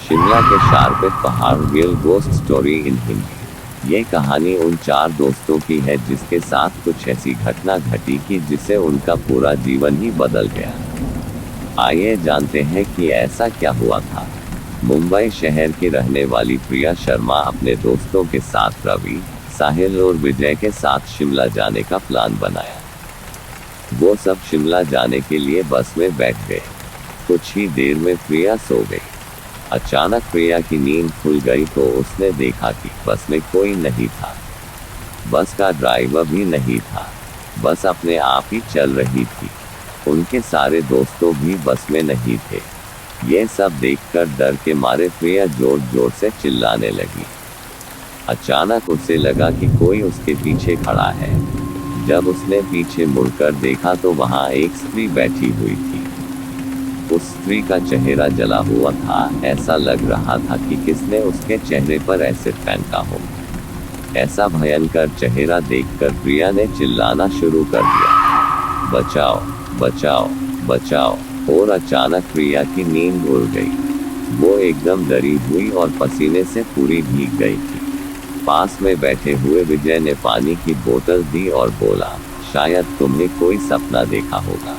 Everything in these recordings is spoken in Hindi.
शिमला के शारपेट पहाड़ real ghost story in Hindi. ये कहानी उन 4 दोस्तों की है जिसके साथ कुछ ऐसी घटना घटी कि जिससे उनका पूरा जीवन ही बदल गया। आइए जानते हैं कि ऐसा क्या हुआ था। मुंबई शहर की रहने वाली प्रिया शर्मा अपने दोस्तों के साथ रवि, साहिल और विजय के साथ शिमला जाने का प्लान बनाया। वो सब शिमला जाने के लिए बस में बैठ गए। कुछ ही देर में प्रिया सो गई। अचानक प्रिया की नींद खुल गई तो उसने देखा कि बस में कोई नहीं था। बस का ड्राइवर भी नहीं था। बस अपने आप ही चल रही थी। उनके सारे दोस्तों भी बस में नहीं थे। ये सब देखकर डर के मारे प्रिया जोर जोर से चिल्लाने लगी। अचानक उसे लगा कि कोई उसके पीछे खड़ा है। जब उसने पीछे मुड़कर देखा तो वहाँ एक स्त्री बैठी हुई थी। उस स्त्री का चेहरा जला हुआ था। ऐसा लग रहा था कि किसने उसके चेहरे पर एसिड फेंका हो। ऐसा भयंकर चेहरा देखकर प्रिया ने चिल्लाना शुरू कर दिया, बचाओ बचाओ बचाओ। और अचानक प्रिया की नींद उड़ गई। वो एकदम डरी हुई और पसीने से पूरी भीग गई थी। पास में बैठे हुए विजय ने पानी की बोतल दी और बोला, शायद तुमने कोई सपना देखा होगा।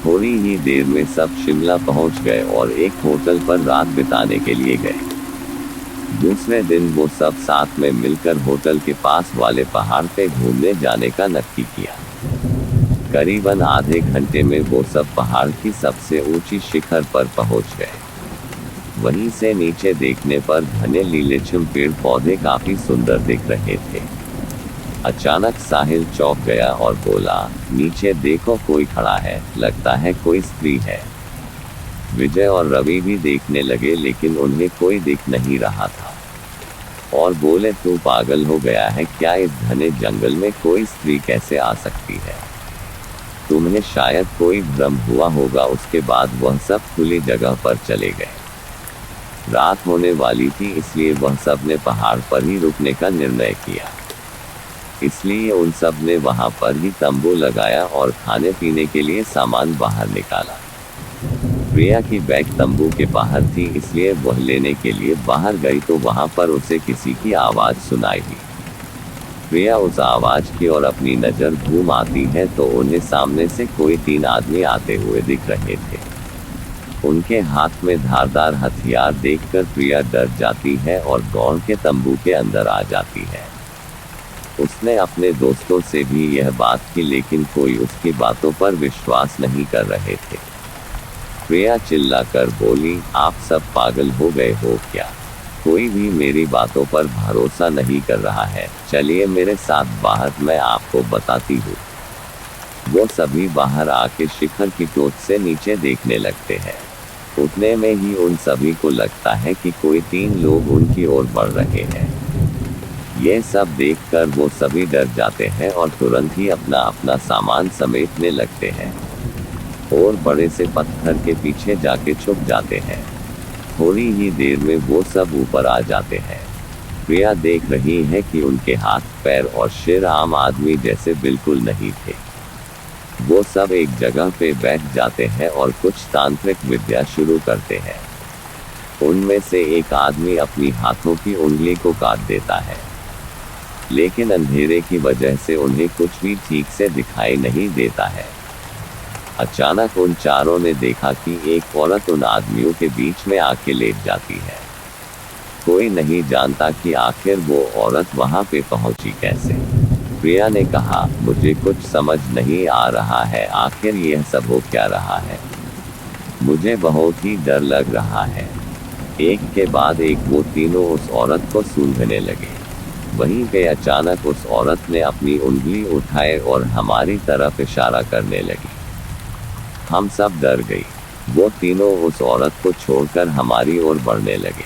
थोड़ी ही देर में सब शिमला पहुंच गए और एक होटल पर रात बिताने के लिए गए। दूसरे दिन वो सब साथ में मिलकर होटल के पास वाले पहाड़ पे घूमने जाने का नक्की किया। करीबन आधे घंटे में वो सब पहाड़ की सबसे ऊंची शिखर पर पहुंच गए। वहीं से नीचे देखने पर घने लीलेछम पेड़ पौधे काफी सुंदर दिख रहे थे। अचानक साहिल चौंक गया और बोला, नीचे देखो कोई खड़ा है, लगता है कोई स्त्री है। विजय और रवि भी देखने लगे लेकिन उन्हें कोई दिख नहीं रहा था और बोले, तू पागल हो गया है क्या? इस घने जंगल में कोई स्त्री कैसे आ सकती है? तुम्हें शायद कोई भ्रम हुआ होगा। उसके बाद वह सब खुली जगह पर चले गए। रात होने वाली थी इसलिए वह सब ने पहाड़ पर ही रुकने का निर्णय किया। इसलिए उन सब ने वहां पर ही तंबू लगाया और खाने पीने के लिए सामान बाहर निकाला। प्रिया की बैग तंबू के बाहर थी इसलिए वह लेने के लिए बाहर गई तो वहां पर उसे किसी की आवाज़ सुनाई दी। प्रिया उस आवाज़ की ओर अपनी नज़र घूम आती है तो उन्हें सामने से कोई 3 आदमी आते हुए दिख रहे थे। उनके हाथ में धारदार हथियार देखकर प्रिया डर जाती है और दौड़ के तंबू के अंदर आ जाती है। उसने अपने दोस्तों से भी यह बात की लेकिन कोई उसकी बातों पर विश्वास नहीं कर रहे थे। प्रिया चिल्लाकर बोली, आप सब पागल हो गए हो क्या? कोई भी मेरी बातों पर भरोसा नहीं कर रहा है। चलिए मेरे साथ बाहर, मैं आपको बताती हूँ। वो सभी बाहर आके शिखर की टोच से नीचे देखने लगते हैं। उतने में ही उन सभी को लगता है कि कोई 3 लोग उनकी ओर बढ़ रहे हैं। ये सब देखकर वो सभी डर जाते हैं और तुरंत ही अपना अपना सामान समेटने लगते हैं और बड़े से पत्थर के पीछे जाके छुप जाते हैं। थोड़ी ही देर में वो सब ऊपर आ जाते हैं। प्रिया देख रही है कि उनके हाथ, पैर और सिर आम आदमी जैसे बिल्कुल नहीं थे। वो सब एक जगह पे बैठ जाते हैं और कुछ तांत्रिक विद्या शुरू करते हैं। उनमें से एक आदमी अपनी हाथों की उंगली को काट देता है लेकिन अंधेरे की वजह से उन्हें कुछ भी ठीक से दिखाई नहीं देता है। अचानक उन चारों ने देखा कि एक औरत उन आदमियों के बीच में आके लेट जाती है। कोई नहीं जानता कि आखिर वो औरत वहां पे पहुंची कैसे। प्रिया ने कहा, मुझे कुछ समझ नहीं आ रहा है, आखिर यह सब हो क्या रहा है? मुझे बहुत ही डर लग रहा है। एक के बाद एक वो तीनों उस औरत को सूंघने लगे। वहीं पे अचानक उस औरत ने अपनी उंगली उठाए और हमारी तरफ इशारा करने लगी। हम सब डर गई। वो तीनों उस औरत को छोड़कर हमारी ओर बढ़ने लगे।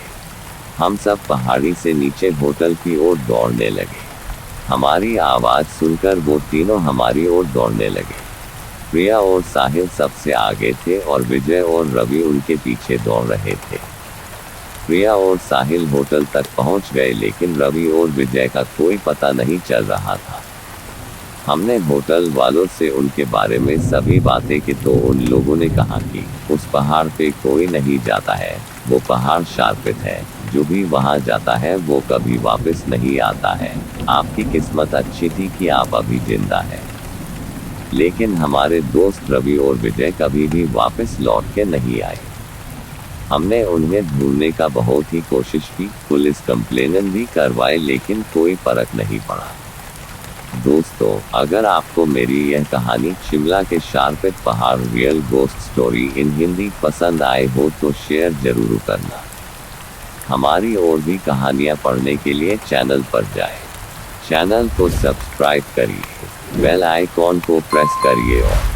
हम सब पहाड़ी से नीचे होटल की ओर दौड़ने लगे। हमारी आवाज़ सुनकर वो तीनों हमारी ओर दौड़ने लगे। प्रिया और साहिल सबसे आगे थे और विजय और रवि उनके पीछे दौड़ रहे थे। प्रिया और साहिल होटल तक पहुंच गए लेकिन रवि और विजय का कोई पता नहीं चल रहा था। हमने होटल वालों से उनके बारे में सभी बातें की तो उन लोगों ने कहा कि उस पहाड़ पे कोई नहीं जाता है, वो पहाड़ शार्पित है, जो भी वहां जाता है वो कभी वापस नहीं आता है। आपकी किस्मत अच्छी थी कि आप अभी जिंदा हैं। लेकिन हमारे दोस्त रवि और विजय कभी भी वापस लौट के नहीं आए। हमने उन्हें ढूंढने का बहुत ही कोशिश की, पुलिस कंप्लेन भी करवाए, लेकिन कोई फर्क नहीं पड़ा। दोस्तों, अगर आपको मेरी यह कहानी शिमला के शार्पित पहाड़ real ghost story in Hindi पसंद आए हो तो शेयर जरूर करना। हमारी और भी कहानियाँ पढ़ने के लिए चैनल पर जाएं। चैनल को सब्सक्राइब करिए, बेल आइकॉन को प्रेस करिए और